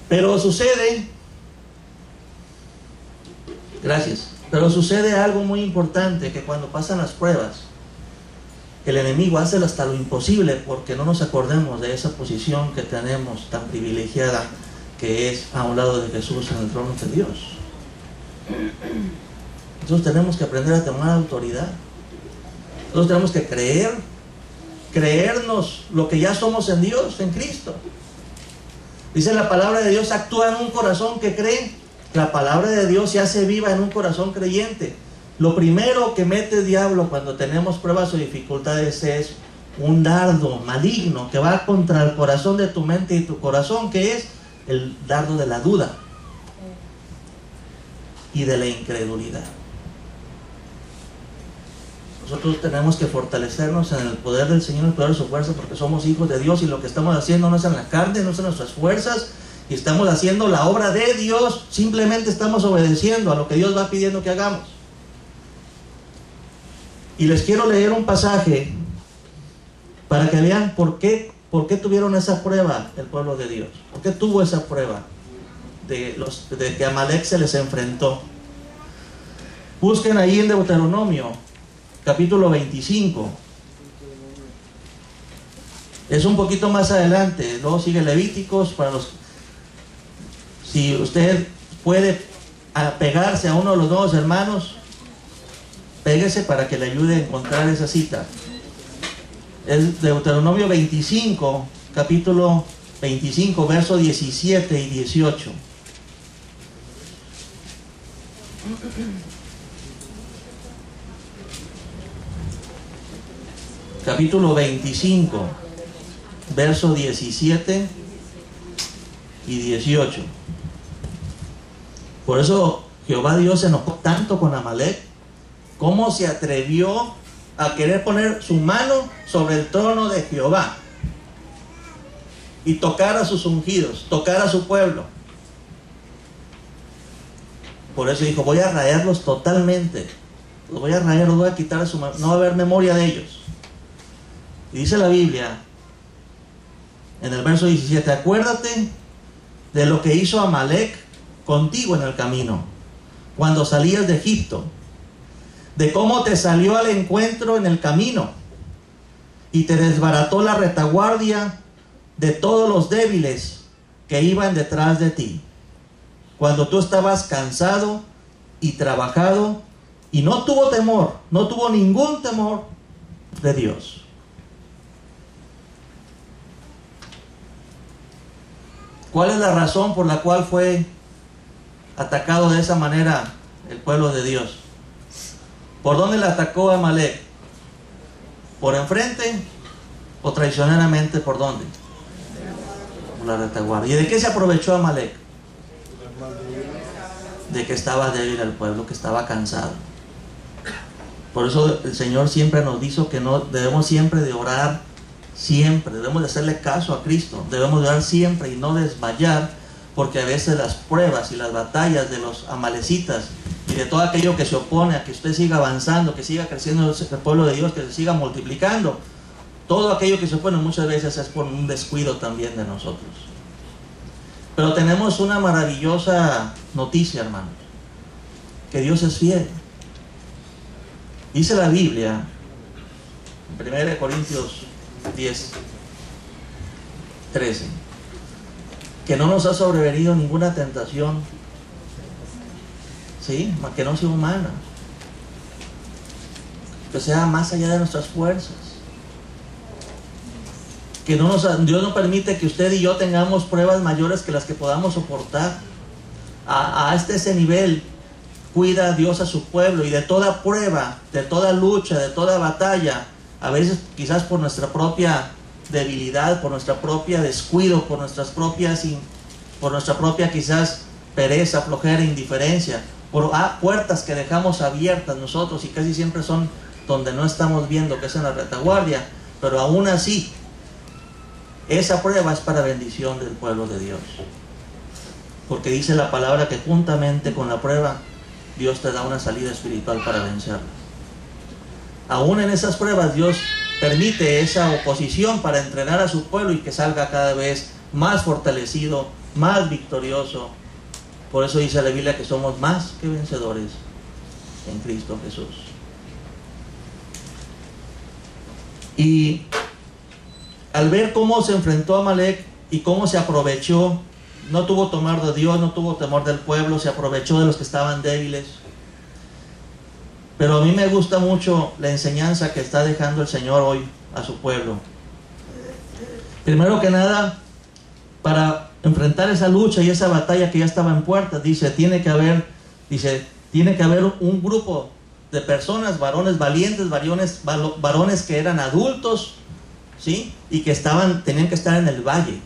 Pero sucede, gracias, pero sucede algo muy importante, que cuando pasan las pruebas, el enemigo hace hasta lo imposible porque no nos acordemos de esa posición que tenemos tan privilegiada, que es a un lado de Jesús en el trono de Dios. Nosotros tenemos que aprender a tomar autoridad. Nosotros tenemos que creernos lo que ya somos en Dios, en Cristo. Dice la palabra de Dios, actúa en un corazón que cree. La palabra de Dios se hace viva en un corazón creyente. Lo primero que mete el diablo cuando tenemos pruebas o dificultades es un dardo maligno que va contra el corazón de tu mente y tu corazón, que es el dardo de la duda y de la incredulidad. Nosotros tenemos que fortalecernos en el poder del Señor, en el poder de su fuerza, porque somos hijos de Dios y lo que estamos haciendo no es en la carne, no es en nuestras fuerzas, y estamos haciendo la obra de Dios. Simplemente estamos obedeciendo a lo que Dios va pidiendo que hagamos. Y les quiero leer un pasaje para que vean por qué tuvieron esa prueba el pueblo de Dios. ¿Por qué tuvo esa prueba de que Amalek se les enfrentó? Busquen ahí en Deuteronomio, capítulo 25. Es un poquito más adelante. Luego sigue Levíticos. Si usted puede apegarse a uno de los nuevos hermanos, péguese para que le ayude a encontrar esa cita. Es Deuteronomio 25, capítulo 25, versos 17 y 18. Capítulo 25, versos 17 y 18. Por eso Jehová Dios se enojó tanto con Amalek. ¿Cómo se atrevió a querer poner su mano sobre el trono de Jehová y tocar a sus ungidos, tocar a su pueblo? Por eso dijo, voy a rayarlos totalmente. Los voy a rayar, los voy a quitar a su mano. No va a haber memoria de ellos. Y dice la Biblia en el verso 17, acuérdate de lo que hizo Amalek contigo en el camino, cuando salías de Egipto, de cómo te salió al encuentro en el camino y te desbarató la retaguardia de todos los débiles que iban detrás de ti, cuando tú estabas cansado y trabajado, y no tuvo temor, no tuvo ningún temor de Dios. ¿Cuál es la razón por la cual fue atacado de esa manera el pueblo de Dios? ¿Por dónde le atacó a Amalek? ¿Por enfrente o traicioneramente por dónde? Por la retaguardia. ¿Y de qué se aprovechó Amalek? De que estaba débil el pueblo, que estaba cansado. Por eso el Señor siempre nos dijo que no debemos siempre de orar, siempre debemos de hacerle caso a Cristo, debemos de orar siempre y no desmayar, porque a veces las pruebas y las batallas de los amalecitas y de todo aquello que se opone a que usted siga avanzando, que siga creciendo el pueblo de Dios, que se siga multiplicando, todo aquello que se opone muchas veces es por un descuido también de nosotros. Pero tenemos una maravillosa noticia, hermanos, que Dios es fiel. Dice la Biblia en 1 Corintios 10, 13, que no nos ha sobrevenido ninguna tentación, ¿sí?, que no sea humana, que sea más allá de nuestras fuerzas, que Dios no permite que usted y yo tengamos pruebas mayores que las que podamos soportar. Hasta ese nivel cuida a Dios a su pueblo, y de toda prueba, de toda lucha, de toda batalla, a veces quizás por nuestra propia debilidad, por nuestra propia descuido, por nuestra propia quizás pereza, flojera, indiferencia, por puertas que dejamos abiertas nosotros, y casi siempre son donde no estamos viendo, que es en la retaguardia, pero aún así esa prueba es para bendición del pueblo de Dios, porque dice la palabra que juntamente con la prueba Dios te da una salida espiritual para vencerla. Aún en esas pruebas Dios permite esa oposición para entrenar a su pueblo y que salga cada vez más fortalecido más victorioso. Por eso dice la Biblia que somos más que vencedores en Cristo Jesús. Y al ver cómo se enfrentó a Amalec y cómo se aprovechó, no tuvo temor de Dios, no tuvo temor del pueblo, se aprovechó de los que estaban débiles. Pero a mí me gusta mucho la enseñanza que está dejando el Señor hoy a su pueblo. Primero que nada, para enfrentar esa lucha y esa batalla que ya estaba en puerta, tiene que haber un grupo de personas, varones valientes, varones que eran adultos, ¿sí? Y que tenían que estar en el valle.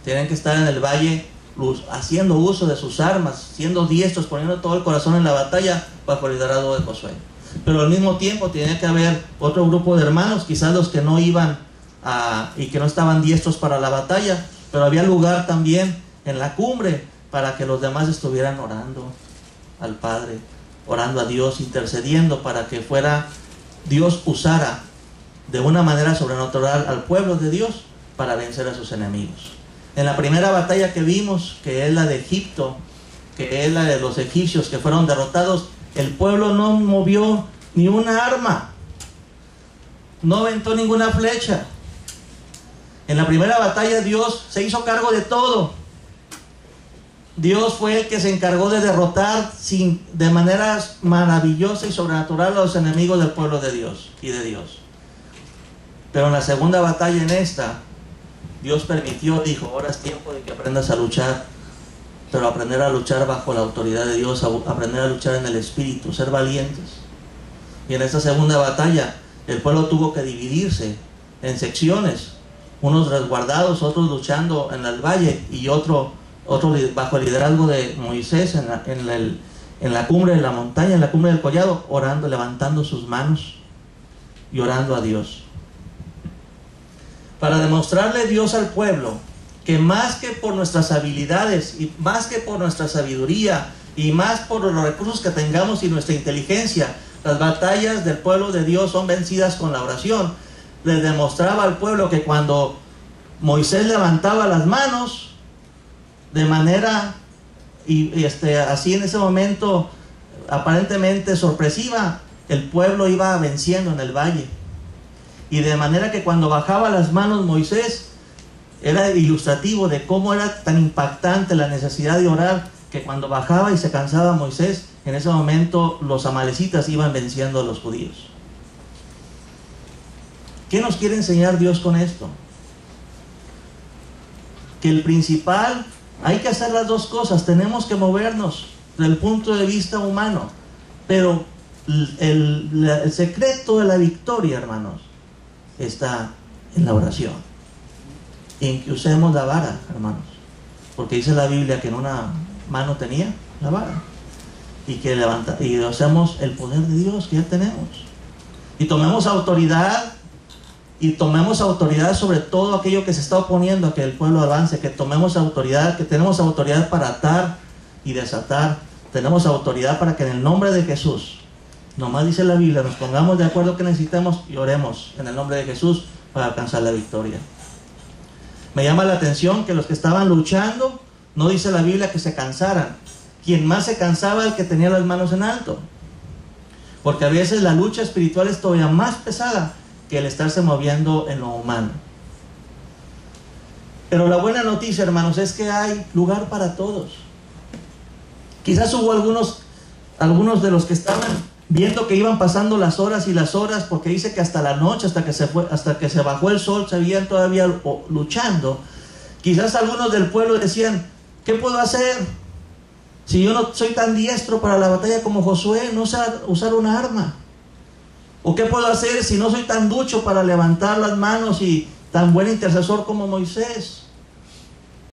Tenían que estar en el valle haciendo uso de sus armas, siendo diestros, poniendo todo el corazón en la batalla bajo el liderazgo de Josué. Pero al mismo tiempo tenía que haber otro grupo de hermanos, quizás los que no iban y que no estaban diestros para la batalla, pero había lugar también en la cumbre para que los demás estuvieran orando al Padre, orando a Dios, intercediendo para que Dios usara de una manera sobrenatural al pueblo de Dios para vencer a sus enemigos. En la primera batalla que vimos, que es la de Egipto, que es la de los egipcios que fueron derrotados, el pueblo no movió ni una arma, no aventó ninguna flecha. En la primera batalla Dios se hizo cargo de todo. Dios fue el que se encargó de derrotar de manera maravillosa y sobrenatural a los enemigos del pueblo de Dios y de Dios. Pero en la segunda batalla, en esta, Dios dijo, ahora es tiempo de que aprendas a luchar, pero aprender a luchar bajo la autoridad de Dios, aprender a luchar en el Espíritu, ser valientes. Y en esta segunda batalla, el pueblo tuvo que dividirse en secciones, unos resguardados, otros luchando en el valle y otro bajo el liderazgo de Moisés en la cumbre de la montaña, en la cumbre del collado, orando, levantando sus manos y orando a Dios. Para demostrarle Dios al pueblo que más que por nuestras habilidades y más que por nuestra sabiduría y más por los recursos que tengamos y nuestra inteligencia, las batallas del pueblo de Dios son vencidas con la oración. Les demostraba al pueblo que cuando Moisés levantaba las manos de manera así en ese momento aparentemente sorpresiva, el pueblo iba venciendo en el valle. Y de manera que cuando bajaba las manos Moisés, era ilustrativo de cómo era tan impactante la necesidad de orar, que cuando bajaba y se cansaba Moisés, en ese momento los amalecitas iban venciendo a los judíos. ¿Qué nos quiere enseñar Dios con esto? Que el principal, hay que hacer las dos cosas, tenemos que movernos desde el punto de vista humano, pero el secreto de la victoria, hermanos, está en la oración, en que usemos la vara, hermanos, porque dice la Biblia que en una mano tenía la vara, y que usemos el poder de Dios que ya tenemos, y tomemos autoridad sobre todo aquello que se está oponiendo a que el pueblo avance, que tomemos autoridad, que tenemos autoridad para atar y desatar, tenemos autoridad para que en el nombre de Jesús, nomás dice la Biblia, nos pongamos de acuerdo que necesitamos y oremos en el nombre de Jesús para alcanzar la victoria. Me llama la atención que los que estaban luchando, no dice la Biblia que se cansaran. Quien más se cansaba, el que tenía las manos en alto. Porque a veces la lucha espiritual es todavía más pesada que el estarse moviendo en lo humano. Pero la buena noticia, hermanos, es que hay lugar para todos. Quizás hubo algunos de los que estaban viendo que iban pasando las horas y las horas, porque dice que hasta la noche, hasta que se bajó el sol, se veían todavía luchando. Quizás algunos del pueblo decían, ¿qué puedo hacer? Si yo no soy tan diestro para la batalla como Josué, no sé usar una arma. ¿O qué puedo hacer si no soy tan ducho para levantar las manos y tan buen intercesor como Moisés?